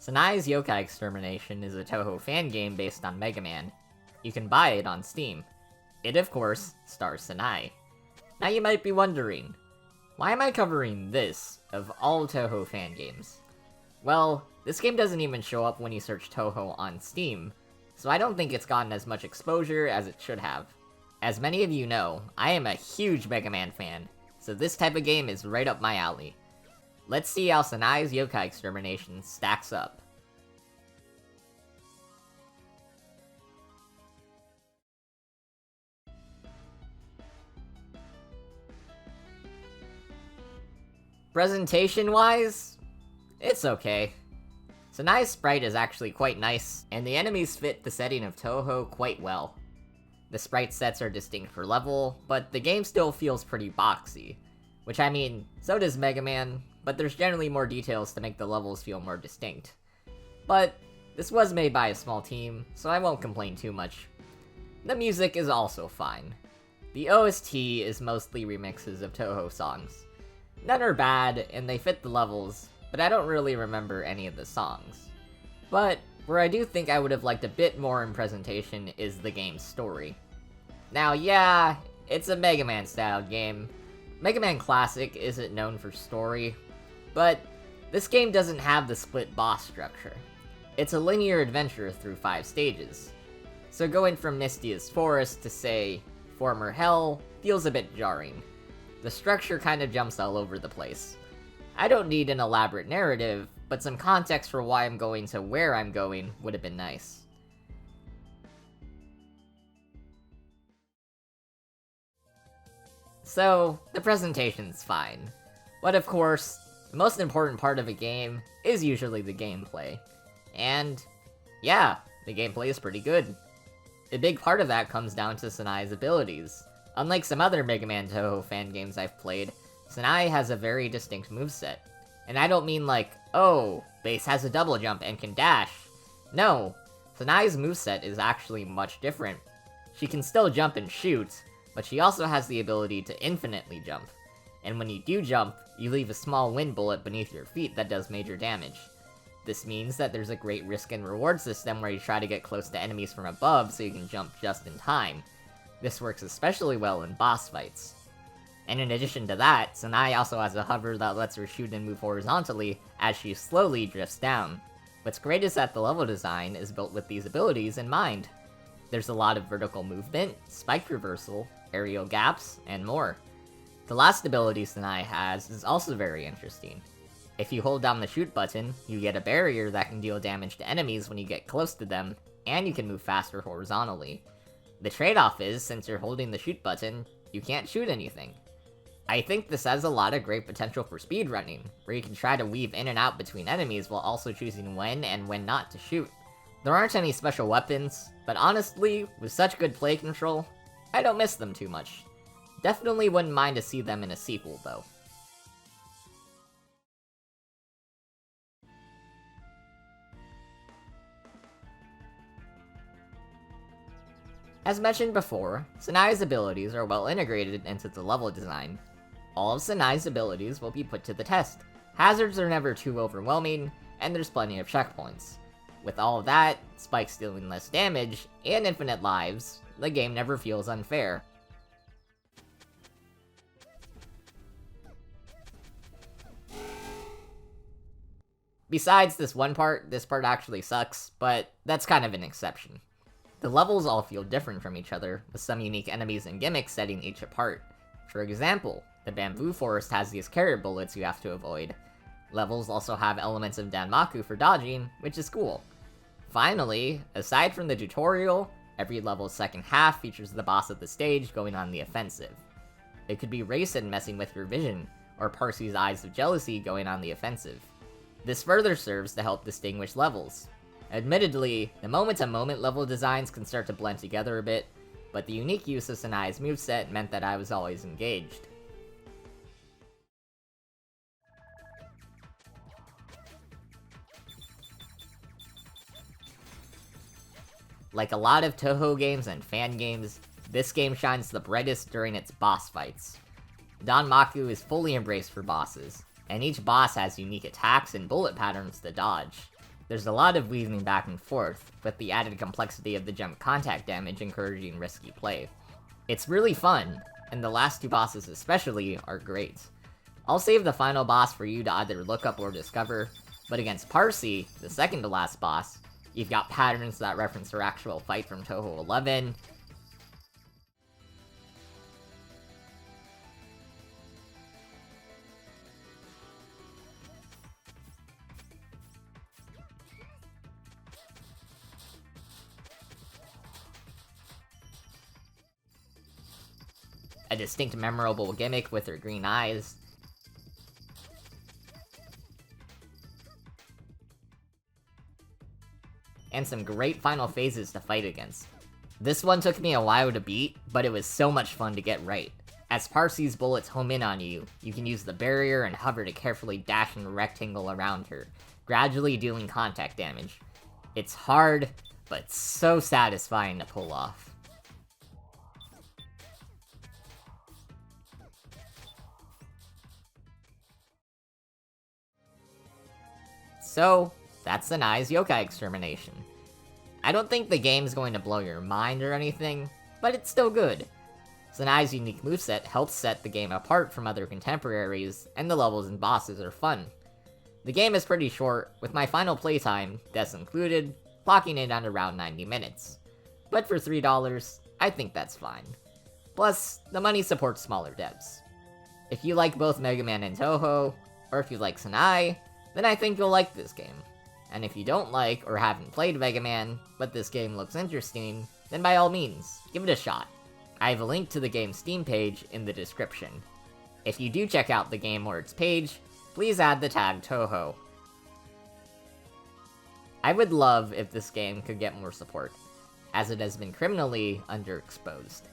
Sanae's Youkai Extermination is a Touhou Fangame based on Mega Man. You can buy it on Steam. It, of course, stars Sanae. Now you might be wondering, why am I covering this, of all Touhou Fangames? Well, this game doesn't even show up when you search Touhou on Steam, so I don't think it's gotten as much exposure as it should have. As many of you know, I am a huge Mega Man fan, so this type of game is right up my alley. Let's see how Sanae's Youkai Extermination stacks up. Presentation-wise, it's okay. Sanae's sprite is actually quite nice, and the enemies fit the setting of Touhou quite well. The sprite sets are distinct per level, but the game still feels pretty boxy. Which I mean, so does Mega Man, but there's generally more details to make the levels feel more distinct. But this was made by a small team, so I won't complain too much. The music is also fine. The OST is mostly remixes of Touhou songs. None are bad, and they fit the levels, but I don't really remember any of the songs. But where I do think I would have liked a bit more in presentation is the game's story. Now yeah, it's a Mega Man-styled game. Mega Man Classic isn't known for story, but this game doesn't have the split boss structure. It's a linear adventure through 5 stages. So going from Nistia's Forest to, say, Former Hell feels a bit jarring. The structure kind of jumps all over the place. I don't need an elaborate narrative, but some context for why I'm going to where I'm going would have been nice. So, the presentation's fine. But of course, the most important part of a game is usually the gameplay. And yeah, the gameplay is pretty good. A big part of that comes down to Sanae's abilities. Unlike some other Mega Man Touhou fan games I've played, Sanae has a very distinct moveset. And I don't mean like, oh, Base has a double jump and can dash. No, Sanae's moveset is actually much different. She can still jump and shoot, but she also has the ability to infinitely jump. And when you do jump, you leave a small wind bullet beneath your feet that does major damage. This means that there's a great risk and reward system where you try to get close to enemies from above so you can jump just in time. This works especially well in boss fights. And in addition to that, Sanae also has a hover that lets her shoot and move horizontally as she slowly drifts down. What's great is that the level design is built with these abilities in mind. There's a lot of vertical movement, spike reversal, aerial gaps, and more. The last ability Sanae has is also very interesting. If you hold down the shoot button, you get a barrier that can deal damage to enemies when you get close to them, and you can move faster horizontally. The trade-off is, since you're holding the shoot button, you can't shoot anything. I think this has a lot of great potential for speedrunning, where you can try to weave in and out between enemies while also choosing when and when not to shoot. There aren't any special weapons, but honestly, with such good play control, I don't miss them too much. Definitely wouldn't mind to see them in a sequel, though. As mentioned before, Sanae's abilities are well integrated into the level design. All of Sanae's abilities will be put to the test. Hazards are never too overwhelming, and there's plenty of checkpoints. With all of that, spikes dealing less damage, and infinite lives, the game never feels unfair. Besides this part actually sucks, but that's kind of an exception. The levels all feel different from each other, with some unique enemies and gimmicks setting each apart. For example, the bamboo forest has these carrot bullets you have to avoid. Levels also have elements of Danmaku for dodging, which is cool. Finally, aside from the tutorial, every level's second half features the boss of the stage going on the offensive. It could be Racin messing with your vision, or Parsy's Eyes of Jealousy going on the offensive. This further serves to help distinguish levels. Admittedly, the moment-to-moment level designs can start to blend together a bit, but the unique use of Sanae's moveset meant that I was always engaged. Like a lot of Touhou games and fan games, this game shines the brightest during its boss fights. Danmaku is fully embraced for bosses, and each boss has unique attacks and bullet patterns to dodge. there's a lot of weaving back and forth, with the added complexity of the jump contact damage encouraging risky play. It's really fun, and the last two bosses especially are great. I'll save the final boss for you to either look up or discover, but against Parsi, the second to last boss, you've got patterns that reference her actual fight from Touhou 11, a distinct memorable gimmick with her green eyes, and some great final phases to fight against. This one took me a while to beat, but it was so much fun to get right. As Parsi's bullets home in on you, you can use the barrier and hover to carefully dash in a rectangle around her, gradually dealing contact damage. It's hard, but so satisfying to pull off. So, that's Sanae's Youkai Extermination. I don't think the game's going to blow your mind or anything, but it's still good. Sanae's unique moveset helps set the game apart from other contemporaries, and the levels and bosses are fun. The game is pretty short, with my final playtime, deaths included, clocking in at around 90 minutes. But for $3, I think that's fine. Plus, the money supports smaller devs. If you like both Mega Man and Touhou, or if you like Sanae, then I think you'll like this game. And if you don't like or haven't played Mega Man, but this game looks interesting, then by all means, give it a shot. I have a link to the game's Steam page in the description. If you do check out the game or its page, please add the tag Touhou. I would love if this game could get more support, as it has been criminally underexposed.